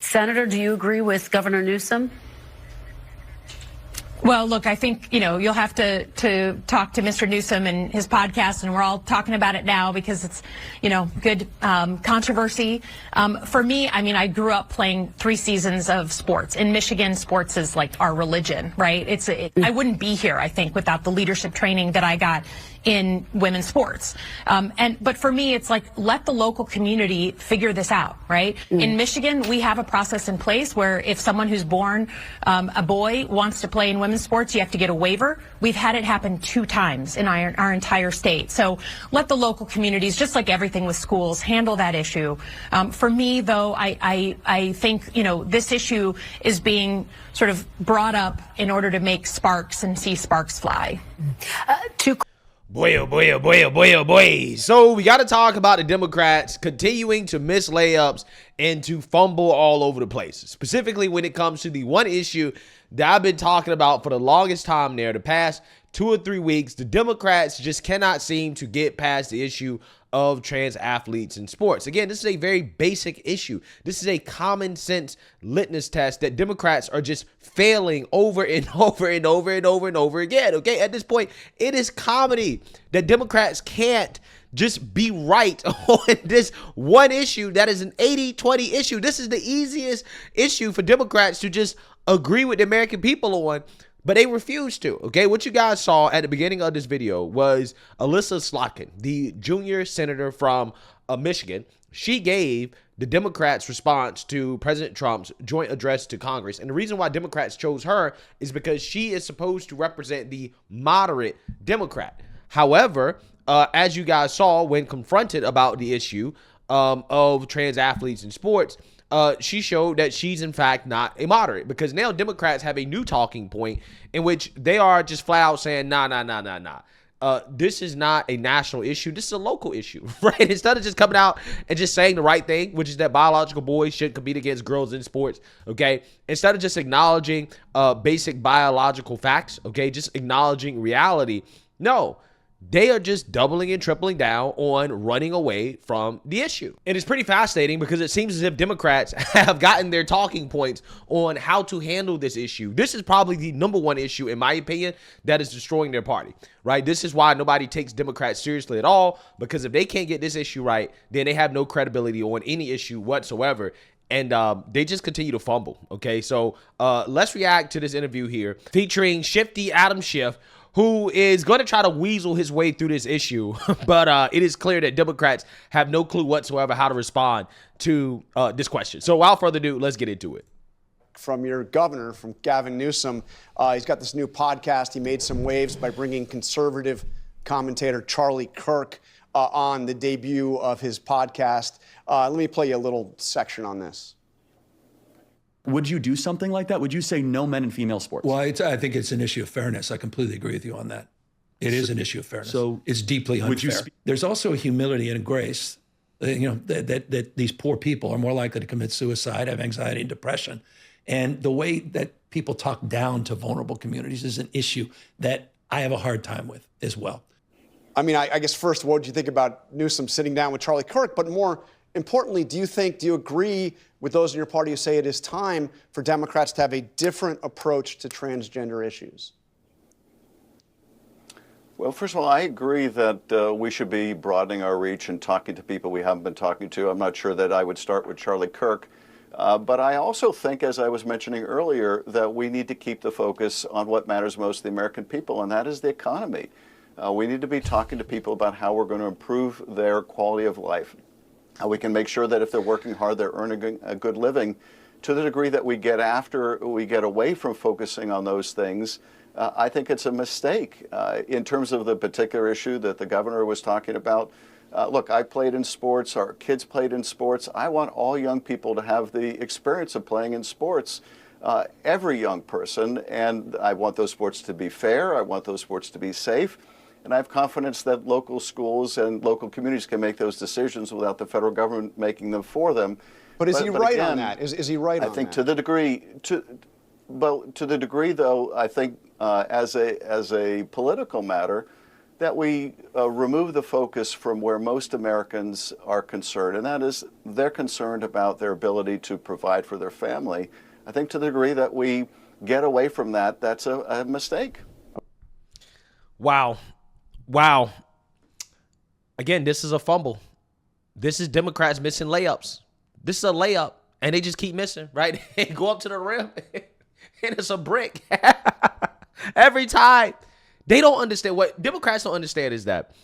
Senator, do you agree with Governor Newsom? Well, look, I think, you'll have to talk to Mr. Newsom and his podcast, and we're all talking about it now because it's, good controversy. For me, I grew up playing 3 seasons of sports. In Michigan, sports is like our religion, right? I wouldn't be here, I think, without the leadership training that I got in women's sports. But for me, it's like, let the local community figure this out, right? In Michigan, we have a process in place where if someone who's born a boy wants to play in women's sports, you have to get a waiver. We've had it happen 2 times in our entire state. So let the local communities, just like everything with schools, handle that issue. For me, though, I think, this issue is being sort of brought up in order to make sparks and see sparks fly. Boy, oh boy, oh boy, oh boy, oh boy. So we got to talk about the Democrats continuing to miss layups and to fumble all over the place, specifically when it comes to the one issue that I've been talking about for the longest time there, the past 2 or 3 weeks. The Democrats just cannot seem to get past the issue of trans athletes in sports. Again, this is a very basic issue. This is a common sense litmus test that Democrats are just failing over and over and over and over and over again. Okay, at this point, it is comedy that Democrats can't just be right on this one issue that is an 80-20 issue. This is the easiest issue for Democrats to just agree with the American people on, but they refuse to. Okay, what you guys saw at the beginning of this video was Alyssa Slotkin, the junior senator from Michigan. She gave the Democrats' response to President Trump's joint address to Congress. And the reason why Democrats chose her is because she is supposed to represent the moderate Democrat. However, as you guys saw when confronted about the issue of trans athletes in sports, she showed that she's in fact not a moderate, because now Democrats have a new talking point in which they are just flat out saying, nah. This is not a national issue. This is a local issue, right? Instead of just coming out and just saying the right thing, which is that biological boys shouldn't compete against girls in sports, okay? Instead of just acknowledging basic biological facts, okay, just acknowledging reality, no. They are just doubling and tripling down on running away from the issue. And it's pretty fascinating because it seems as if Democrats have gotten their talking points on how to handle this issue. This is probably the #1 issue, in my opinion, that is destroying their party, right? This is why nobody takes Democrats seriously at all, because if they can't get this issue right, then they have no credibility on any issue whatsoever. And they just continue to fumble, okay? So let's react to this interview here featuring Shifty Adam Schiff, who is going to try to weasel his way through this issue. But it is clear that Democrats have no clue whatsoever how to respond to this question. So without further ado, let's get into it. From your governor, from Gavin Newsom, he's got this new podcast. He made some waves by bringing conservative commentator Charlie Kirk on the debut of his podcast. Let me play you a little section on this. Would you do something like that? Would you say no men in female sports? Well, I think it's an issue of fairness. I completely agree with you on that. It is an issue of fairness. So it's deeply unfair. There's also a humility and a grace, that these poor people are more likely to commit suicide, have anxiety and depression. And the way that people talk down to vulnerable communities is an issue that I have a hard time with as well. I mean, I guess first, what did you think about Newsom sitting down with Charlie Kirk? But more importantly, do you agree with those in your party who say it is time for Democrats to have a different approach to transgender issues? Well, first of all, I agree that we should be broadening our reach and talking to people we haven't been talking to. I'm not sure that I would start with Charlie Kirk. But I also think, as I was mentioning earlier, that we need to keep the focus on what matters most to the American people, and that is the economy. We need to be talking to people about how we're going to improve their quality of life. How we can make sure that if they're working hard, they're earning a good living. To the degree that we get away from focusing on those things, I think it's a mistake. In terms of the particular issue that the governor was talking about, look, I played in sports, our kids played in sports. I want all young people to have the experience of playing in sports, every young person, and I want those sports to be fair, I want those sports to be safe. And I have confidence that local schools and local communities can make those decisions without the federal government making them for them. But is he right on that? Is he right on that? I think to the degree, though, I think as a political matter, that we remove the focus from where most Americans are concerned, and that is they're concerned about their ability to provide for their family. I think to the degree that we get away from that, that's a mistake. Wow. Wow. Again, this is a fumble. This is Democrats missing layups. This is a layup, and they just keep missing, right? They go up to the rim, and it's a brick. Every time. They don't understand. What Democrats don't understand is that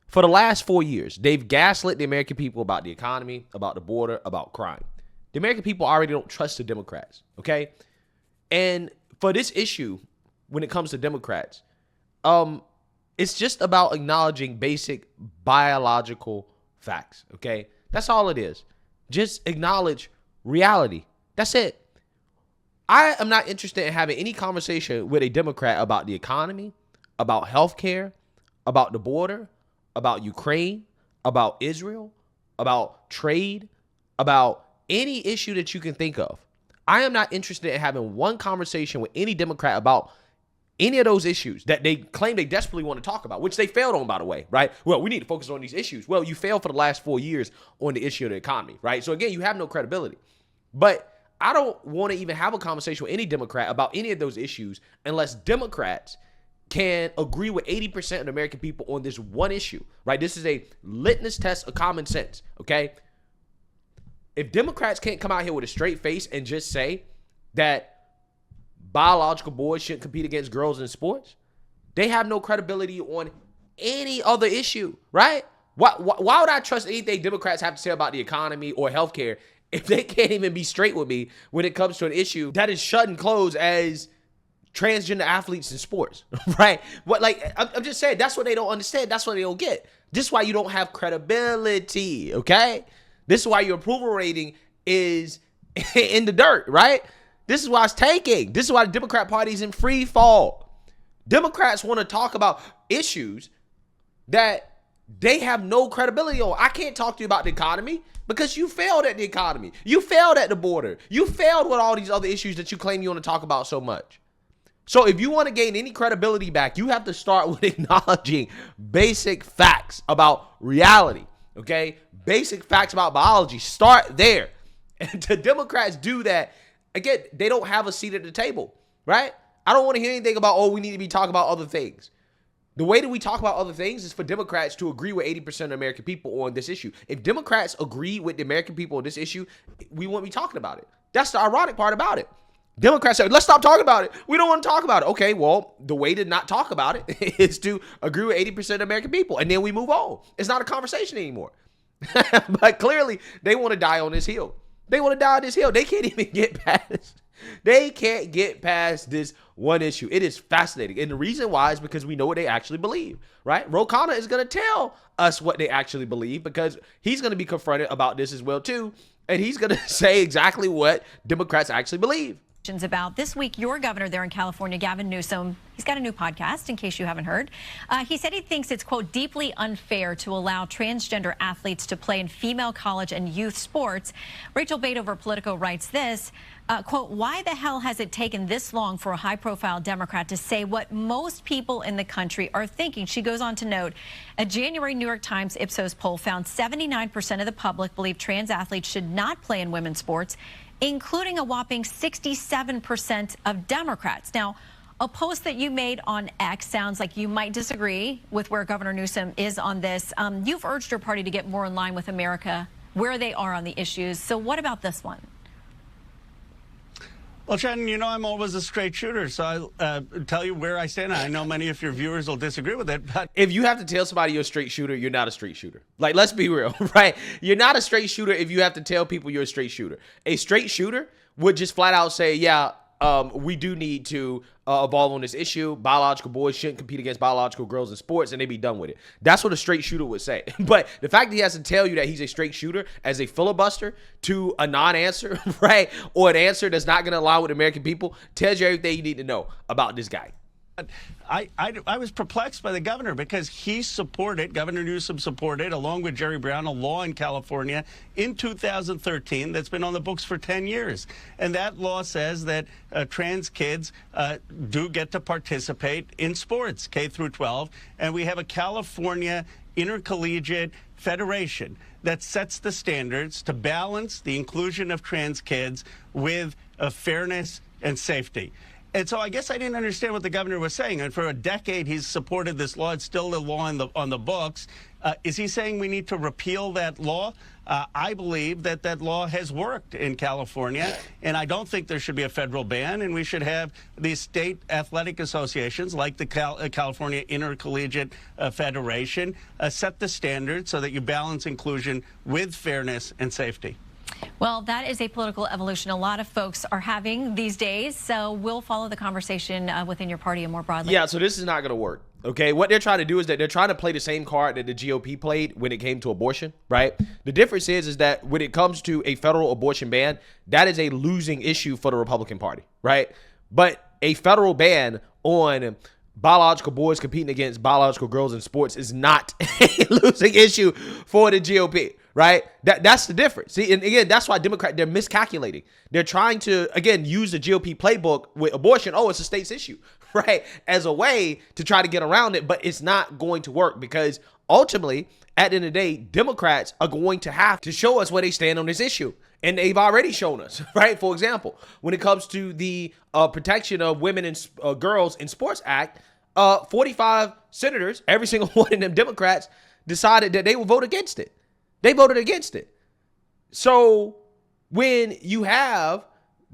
for the last 4 years, they've gaslit the American people about the economy, about the border, about crime. The American people already don't trust the Democrats, okay? And for this issue, when it comes to Democrats, it's just about acknowledging basic biological facts, okay? That's all it is. Just acknowledge reality. That's it. I am not interested in having any conversation with a Democrat about the economy, about healthcare, about the border, about Ukraine, about Israel, about trade, about any issue that you can think of. I am not interested in having one conversation with any Democrat about any of those issues that they claim they desperately want to talk about, which they failed on, by the way, right? Well, we need to focus on these issues. Well, you failed for the last 4 years on the issue of the economy, right? So again, you have no credibility. But I don't want to even have a conversation with any Democrat about any of those issues unless Democrats can agree with 80% of the American people on this one issue, right? This is a litmus test of common sense, okay? If Democrats can't come out here with a straight face and just say that biological boys shouldn't compete against girls in sports, they have no credibility on any other issue, right? Why would I trust anything Democrats have to say about the economy or healthcare if they can't even be straight with me when it comes to an issue that is shut and closed as transgender athletes in sports, right? What, like, I'm just saying, that's what they don't understand. That's what they don't get. This is why you don't have credibility, okay? This is why your approval rating is in the dirt, right? This is why it's tanking. This is why the Democrat Party is in free fall. Democrats want to talk about issues that they have no credibility on. I can't talk to you about the economy because you failed at the economy. You failed at the border. You failed with all these other issues that you claim you want to talk about so much. So if you want to gain any credibility back, you have to start with acknowledging basic facts about reality, okay? Basic facts about biology. Start there. And to Democrats do that, again, they don't have a seat at the table, right? I don't want to hear anything about, oh, we need to be talking about other things. The way that we talk about other things is for Democrats to agree with 80% of the American people on this issue. If Democrats agree with the American people on this issue, we won't be talking about it. That's the ironic part about it. Democrats say, let's stop talking about it. We don't want to talk about it. Okay, well, the way to not talk about it is to agree with 80% of the American people, and then we move on. It's not a conversation anymore. But clearly, they want to die on this hill. They want to die on this hill. They can't even get past. They can't get past this one issue. It is fascinating. And the reason why is because we know what they actually believe, right? Ro Khanna is going to tell us what they actually believe because he's going to be confronted about this as well, too. And he's going to say exactly what Democrats actually believe. About this week, your governor there in California, Gavin Newsom, he's got a new podcast, in case you haven't heard. He said he thinks it's, quote, deeply unfair to allow transgender athletes to play in female college and youth sports. Rachel Badover, Politico, writes this, quote, why the hell has it taken this long for a high-profile Democrat to say what most people in the country are thinking? She goes on to note, a January New York Times Ipsos poll found 79% of the public believe trans athletes should not play in women's sports, including a whopping 67% of Democrats. Now, a post that you made on X sounds like you might disagree with where Governor Newsom is on this. You've urged your party to get more in line with America, where they are on the issues. So what about this one? Well, Shannon, you know I'm always a straight shooter, so I'll tell you where I stand. I know many of your viewers will disagree with it, but if you have to tell somebody you're a straight shooter, you're not a straight shooter. Like, let's be real, right? You're not a straight shooter if you have to tell people you're a straight shooter. A straight shooter would just flat out say, yeah, we do need to evolve on this issue. Biological boys shouldn't compete against biological girls in sports, and they'd be done with it. That's what a straight shooter would say. But the fact that he has to tell you that he's a straight shooter as a filibuster to a non-answer, right, or an answer that's not going to align with the American people tells you everything you need to know about this guy. I was perplexed by the governor because Governor Newsom supported, along with Jerry Brown, a law in California in 2013 that's been on the books for 10 years. And that law says that trans kids do get to participate in sports, K through 12. And we have a California Intercollegiate Federation that sets the standards to balance the inclusion of trans kids with fairness and safety. And so I guess I didn't understand what the governor was saying. And for a decade, he's supported this law. It's still the law on the books. Is he saying we need to repeal that law? I believe that that law has worked in California, and I don't think there should be a federal ban, and we should have these state athletic associations like the California Intercollegiate Federation set the standards so that you balance inclusion with fairness and safety. Well, that is a political evolution a lot of folks are having these days, so we'll follow the conversation within your party and more broadly. Yeah, so this is not going to work. Okay, what they're trying to do is that they're trying to play the same card that the GOP played when it came to abortion, right? The difference is that when it comes to a federal abortion ban, that is a losing issue for the Republican Party, right? But a federal ban on biological boys competing against biological girls in sports is not a losing issue for the GOP, right? That's the difference. See, and again, that's why Democrats, they're miscalculating. They're trying to, again, use the GOP playbook with abortion. Oh, it's a state's issue, right? As a way to try to get around it, but it's not going to work because ultimately, at the end of the day, Democrats are going to have to show us where they stand on this issue. And they've already shown us, right? For example, when it comes to the Protection of Women and Girls in Sports Act, 45 senators, every single one of them Democrats, decided that they would vote against it. They voted against it. So when you have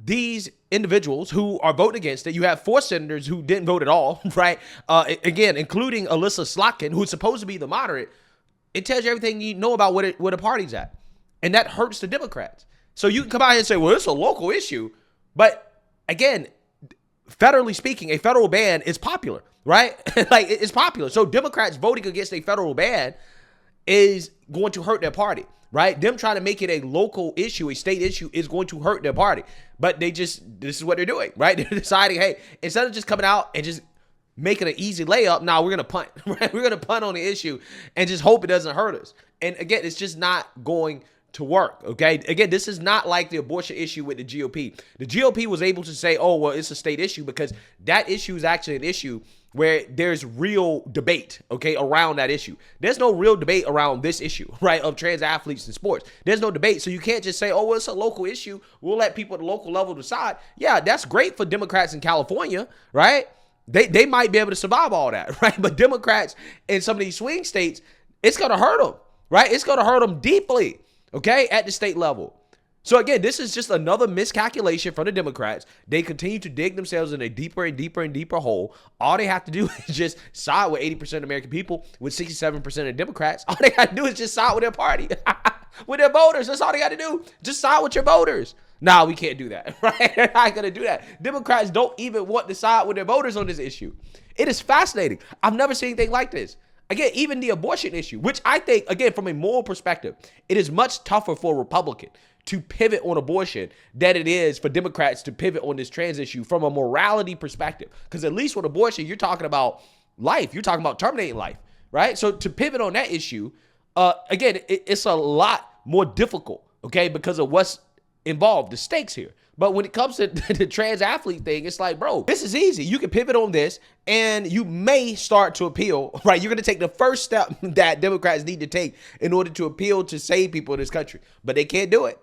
these individuals who are voting against it, you have 4 senators who didn't vote at all, right? Again, including Alyssa Slotkin, who's supposed to be the moderate. It tells you everything you know about where the party's at. And that hurts the Democrats. So you can come out here and say, well, it's a local issue. But again, federally speaking, a federal ban is popular, right? Like, it's popular. So Democrats voting against a federal ban is going to hurt their party, right? Them trying to make it a local issue, a state issue, is going to hurt their party. But this is what they're doing, right? They're deciding, hey, instead of just coming out and just making an easy layup, now we're going to punt, right? We're going to punt on the issue and just hope it doesn't hurt us. And again, it's just not going to work, okay? Again, this is not like the abortion issue with the GOP. The GOP was able to say, oh, well, it's a state issue because that issue is actually an issue where there's real debate, okay, around that issue. There's no real debate around this issue, right, of trans athletes in sports. There's no debate, so you can't just say, oh, well, it's a local issue. We'll let people at the local level decide. Yeah, that's great for Democrats in California, right? They might be able to survive all that, right? But Democrats in some of these swing states, it's going to hurt them, right? It's going to hurt them deeply, okay, at the state level. So again, this is just another miscalculation from the Democrats. They continue to dig themselves in a deeper and deeper and deeper hole. All they have to do is just side with 80% of American people, with 67% of Democrats. All they got to do is just side with their party, with their voters. That's all they got to do. Just side with your voters. No, we can't do that, right? They're not going to do that. Democrats don't even want to side with their voters on this issue. It is fascinating. I've never seen anything like this. Again, even the abortion issue, which I think, again, from a moral perspective, it is much tougher for a Republican to pivot on abortion than it is for Democrats to pivot on this trans issue from a morality perspective. Because at least with abortion, you're talking about life. You're talking about terminating life, right? So to pivot on that issue, again, it's a lot more difficult, okay, because of what's involved, the stakes here. But when it comes to the trans athlete thing, it's like, bro, this is easy. You can pivot on this and you may start to appeal, right? You're going to take the first step that Democrats need to take in order to appeal to save people in this country. But they can't do it.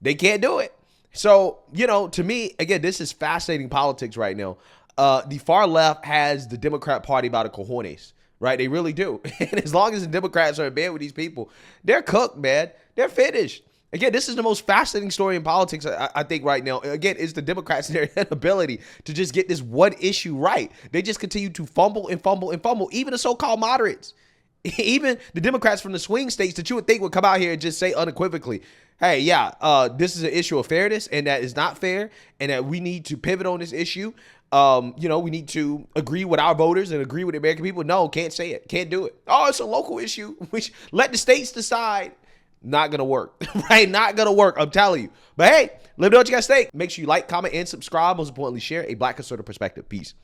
They can't do it. So, you know, to me, again, this is fascinating politics right now. The far left has the Democrat Party by the cojones, right? They really do. And as long as the Democrats are in bed with these people, they're cooked, man. They're finished. Again, this is the most fascinating story in politics, I think, right now. Again, it's the Democrats and their inability to just get this one issue right. They just continue to fumble and fumble and fumble. Even the so-called moderates, even the Democrats from the swing states that you would think would come out here and just say unequivocally, hey, yeah, this is an issue of fairness and that is not fair and that we need to pivot on this issue. You know, we need to agree with our voters and agree with the American people. No, can't say it. Can't do it. Oh, it's a local issue. Let the states decide. Not going to work, right? Not going to work. I'm telling you. But hey, let me know what you guys think. Make sure you like, comment, and subscribe. Most importantly, share a Black conservative perspective. Peace.